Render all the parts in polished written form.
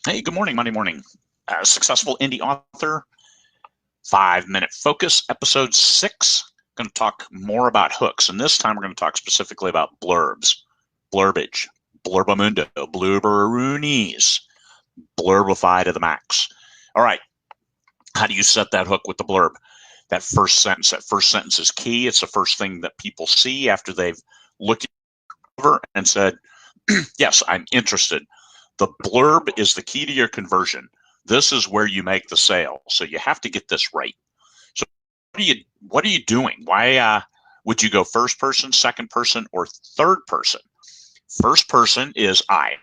Hey, good morning, Monday morning. Successful indie author, 5 minute focus, episode 6. Going to talk more about hooks, and this time we're going to talk specifically about blurbs, blurbage, blurbamundo, blurberoonies, blurbify to the max. All right, how do you set that hook with the blurb? That first sentence is key. It's the first thing that people see after they've looked over and said, yes, I'm interested. The blurb is the key to your conversion. This is where you make the sale. So you have to get this right. So what are you doing? Why would you go first person, second person, or third person? First person is I.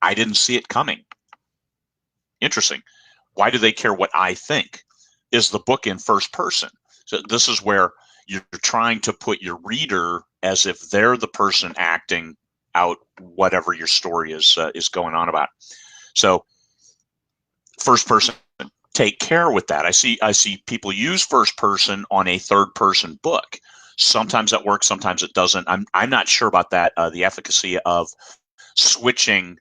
I didn't see it coming. Interesting. Why do they care what I think? Is the book in first person? So this is where you're trying to put your reader as if they're the person acting out whatever your story is going on about. So first person, take care with that. I see people use first person on a third person book. Sometimes that works, sometimes it doesn't. I'm not sure about that. The efficacy of switching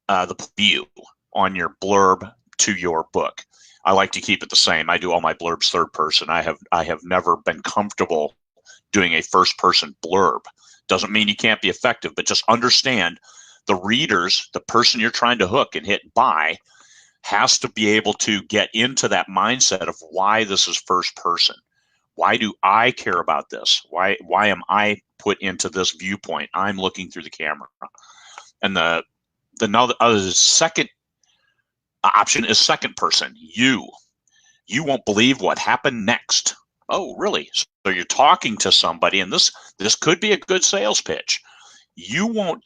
the view on your blurb to your book. I like to keep it the same. I do all my blurbs third person. I have never been comfortable doing a first person blurb. Doesn't mean you can't be effective, but just understand the readers, the person you're trying to hook and hit buy, has to be able to get into that mindset of why this is first person. Why do I care about this? Why am I put into this viewpoint? I'm looking through the camera. And the second option is second person. You won't believe what happened next. Oh, really? So you're talking to somebody, and this could be a good sales pitch. You won't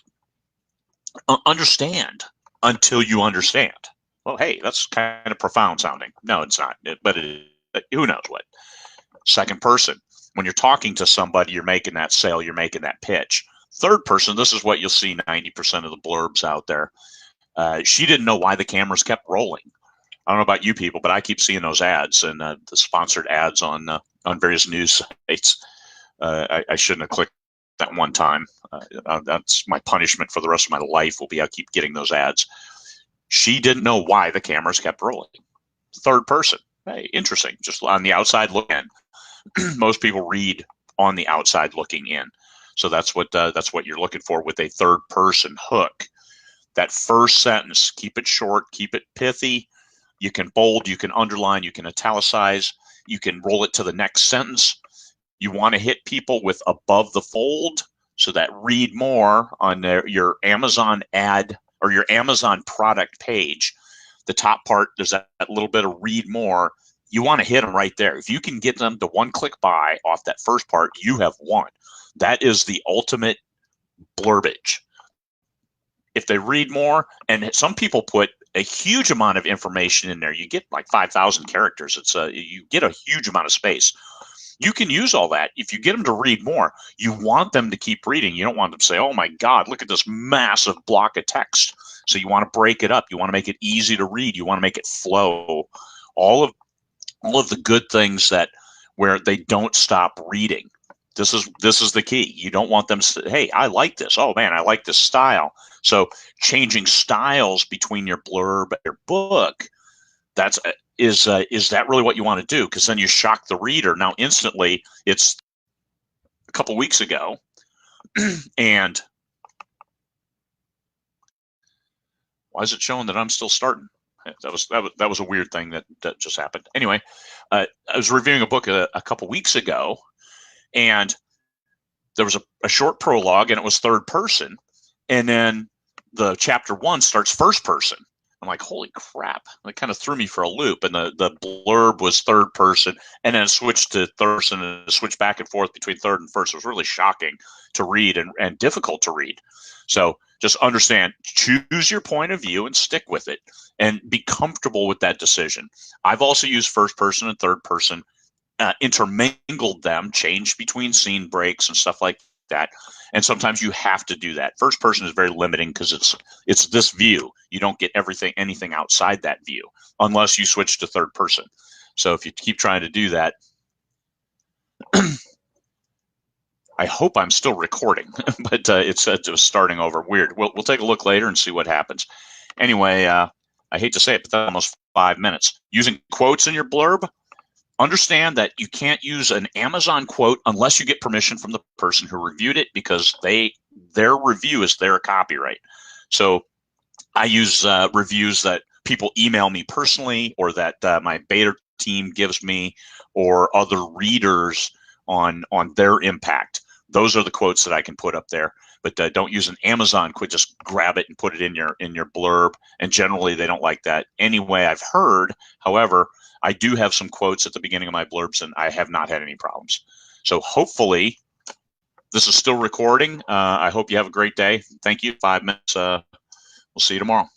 understand until you understand. Well, hey, that's kind of profound sounding. No, it's not, but who knows what. Second person, when you're talking to somebody, you're making that sale, you're making that pitch. Third person, this is what you'll see 90% of the blurbs out there. She didn't know why the cameras kept rolling. I don't know about you people, but I keep seeing those ads and the sponsored ads on various news sites. I shouldn't have clicked that one time. That's my punishment for the rest of my life. Will be I keep getting those ads. She didn't know why the cameras kept rolling. Third person. Hey, interesting. Just on the outside looking in. Most people read on the outside looking in. So that's what you're looking for with a third person hook. That first sentence, keep it short, keep it pithy. You can bold, you can underline, you can italicize, you can roll it to the next sentence. You want to hit people with above the fold, so that read more on your Amazon ad or your Amazon product page. The top part, there's that little bit of read more. You want to hit them right there. If you can get them to one-click buy off that first part, you have won. That is the ultimate blurbage. If they read more, and some people put a huge amount of information in there, you get like 5,000 characters. You get a huge amount of space. You can use all that. If you get them to read more, you want them to keep reading. You don't want them to say, oh my God, look at this massive block of text. So you want to break it up. You want to make it easy to read. You want to make it flow. All of the good things that where they don't stop reading. This is the key. You don't want them to say, hey, I like this. Oh man, I like this style. So changing styles between your blurb and your book, is that really what you want to do? Because then you shock the reader. Now instantly, it's a couple weeks ago, and why is it showing that I'm still starting? That was a weird thing that just happened. Anyway, I was reviewing a book a couple weeks ago, and there was a short prologue, and it was third person, and then the chapter 1 starts first person. I'm like, holy crap. It kind of threw me for a loop. And the blurb was third person, and then it switched to third person, and it switched back and forth between third and first. It was really shocking to read and difficult to read. So just understand, choose your point of view and stick with it and be comfortable with that decision. I've also used first person and third person, intermingled them, changed between scene breaks and stuff like that. And sometimes you have to do that. First person is very limiting because it's this view. You don't get anything outside that view unless you switch to third person. So if you keep trying to do that, I hope I'm still recording, but it's just starting over. Weird. We'll take a look later and see what happens. Anyway, I hate to say it, but that's almost 5 minutes. Using quotes in your blurb, understand that you can't use an Amazon quote unless you get permission from the person who reviewed it, because their review is their copyright. So I use reviews that people email me personally, or that my beta team gives me, or other readers on their impact. Those are the quotes that I can put up there. But don't use an Amazon quote. Just grab it and put it in your blurb. And generally, they don't like that. Anyway, I've heard, however, I do have some quotes at the beginning of my blurbs, and I have not had any problems. So hopefully, this is still recording. I hope you have a great day. Thank you. 5 minutes. We'll see you tomorrow.